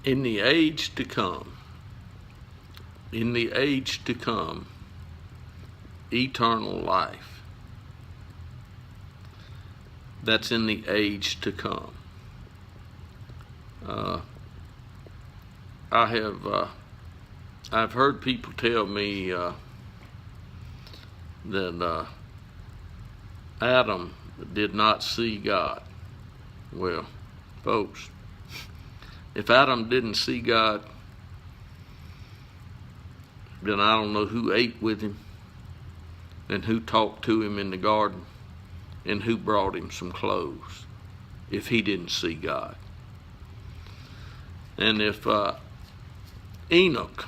In the age to come, eternal life. That's in the age to come. I've heard people tell me that Adam did not see God. Well, folks, if Adam didn't see God, then I don't know who ate with him and who talked to him in the garden and who brought him some clothes if he didn't see God. And if Enoch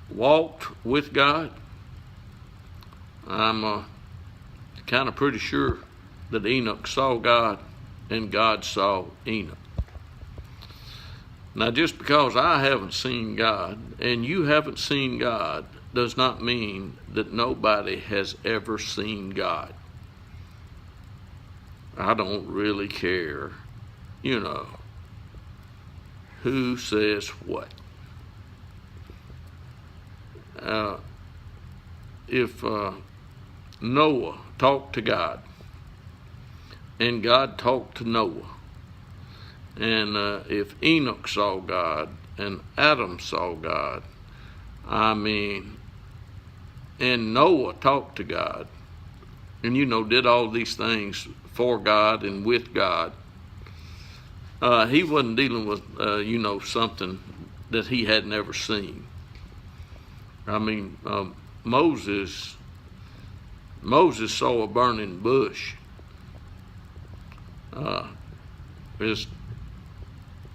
walked with God, I'm kind of pretty sure that Enoch saw God and God saw Enoch. Now, just because I haven't seen God and you haven't seen God does not mean that nobody has ever seen God. I don't really care, who says what. If Noah talked to God and God talked to Noah, and if Enoch saw God and Adam saw God, and Noah talked to God, and did all these things for God and with God, he wasn't dealing with something that he had never seen. Moses saw a burning bush.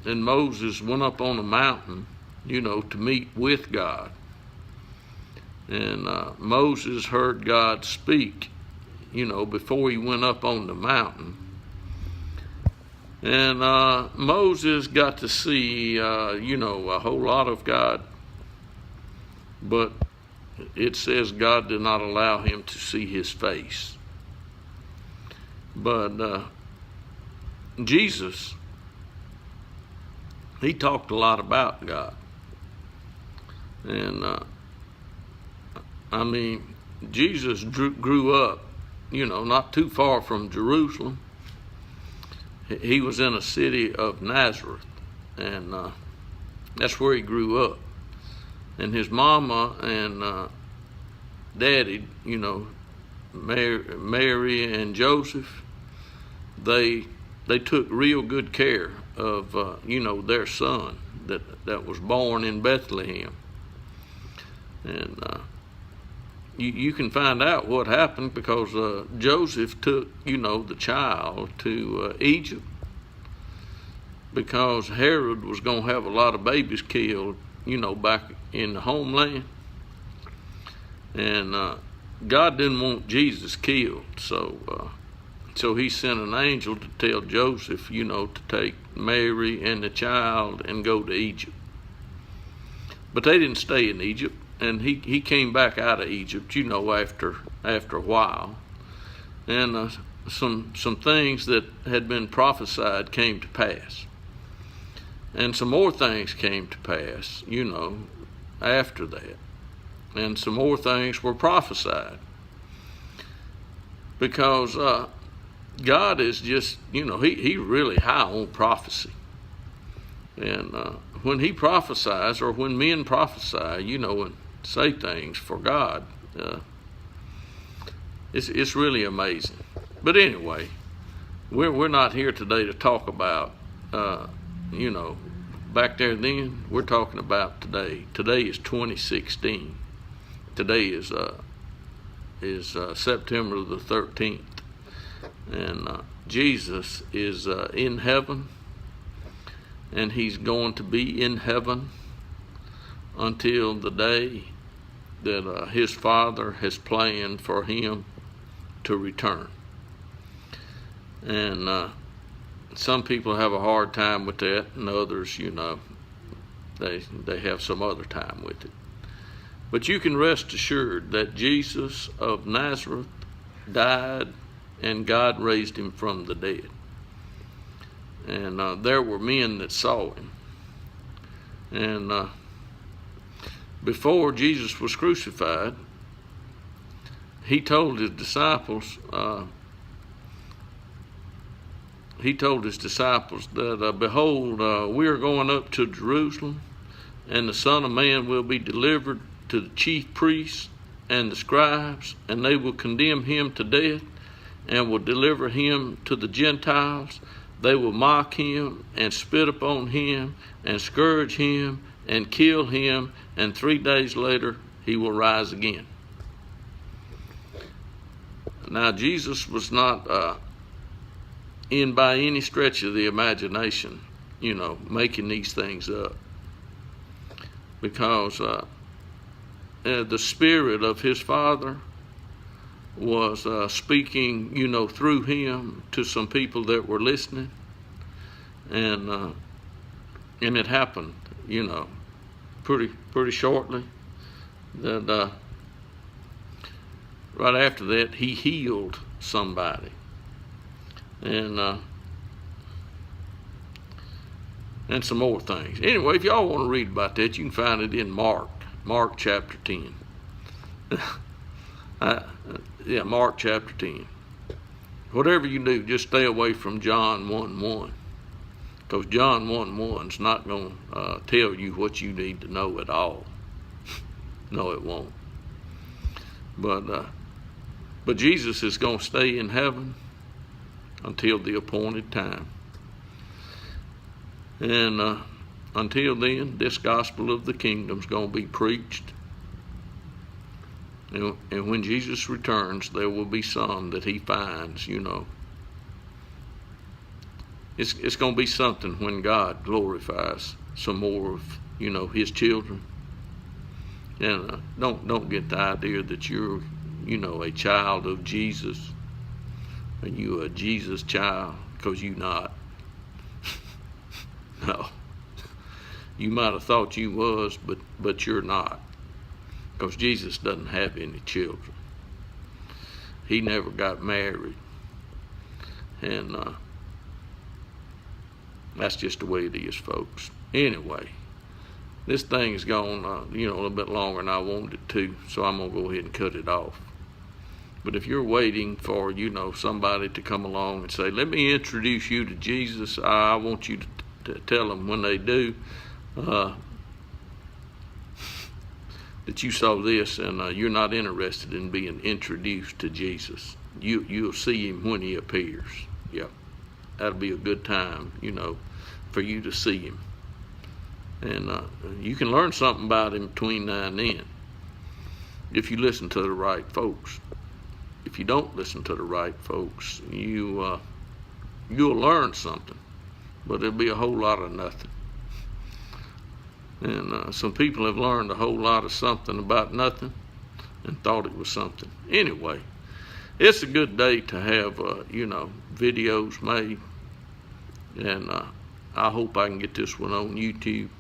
And Moses went up on a mountain, to meet with God. And Moses heard God speak, before he went up on the mountain. And Moses got to see, a whole lot of God. But it says God did not allow him to see his face. But Jesus, he talked a lot about God. And Jesus grew up, not too far from Jerusalem. He was in a city of Nazareth, and that's where he grew up. And his mama and daddy, Mary and Joseph, they took real good care of their son that was born in Bethlehem. And you can find out what happened because Joseph took the child to Egypt because Herod was going to have a lot of babies killed back in the homeland. And God didn't want Jesus killed, so he sent an angel to tell Joseph, to take Mary and the child and go to Egypt. But they didn't stay in Egypt, and he came back out of Egypt, after a while. And some things that had been prophesied came to pass. And some more things came to pass, after that. And some more things were prophesied. Because God is just, he really high on prophecy. And when he prophesies, or when men prophesy, and say things for God, it's really amazing. But anyway, we're not here today to talk about, back there then. We're talking about today. Today is 2016. Today is September the 13th. And Jesus is in heaven, and he's going to be in heaven until the day that his Father has planned for him to return. And some people have a hard time with that, and others, they have some other time with it. But you can rest assured that Jesus of Nazareth died, and God raised him from the dead. And there were men that saw him. And before Jesus was crucified, he told his disciples that, behold, we are going up to Jerusalem, and the Son of Man will be delivered to the chief priests and the scribes, and they will condemn him to death and will deliver him to the Gentiles. They will mock him and spit upon him and scourge him and kill him, and 3 days later he will rise again. Now, Jesus was not in by any stretch of the imagination, making these things up, because the Spirit of his Father was speaking, through him to some people that were listening, and it happened, pretty shortly. That right after that, he healed somebody, and some more things. Anyway, if y'all want to read about that, you can find it in Mark chapter 10. Mark chapter 10. Whatever you do, just stay away from John 1:1, because John 1:1 is not going to tell you what you need to know at all. No, it won't. But Jesus is going to stay in heaven until the appointed time. And until then, this gospel of the kingdom is going to be preached. And when Jesus returns, there will be some that he finds, It's going to be something when God glorifies some more of, his children. And don't get the idea that you're, a child of Jesus, and you're a Jesus child, because you're not. No. You might have thought you was, but you're not, because Jesus doesn't have any children. He never got married, and that's just the way it is, folks. Anyway, this thing has gone, a little bit longer than I wanted it to, so I'm going to go ahead and cut it off. But if you're waiting for, somebody to come along and say, let me introduce you to Jesus, I want you to tell them when they do that you saw this, and you're not interested in being introduced to Jesus. You'll see him when he appears. Yeah, that'll be a good time, for you to see him. And you can learn something about him between now and then, if you listen to the right folks. If you don't listen to the right folks, you'll learn something, but it'll be a whole lot of nothing. And some people have learned a whole lot of something about nothing and thought it was something. Anyway, it's a good day to have, videos made. And I hope I can get this one on YouTube.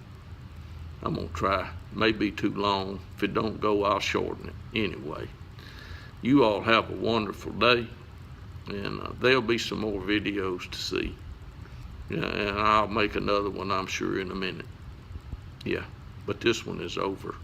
I'm going to try. It may be too long. If it don't go, I'll shorten it. Anyway, you all have a wonderful day. And there'll be some more videos to see. Yeah, and I'll make another one, I'm sure, in a minute. Yeah, but this one is over.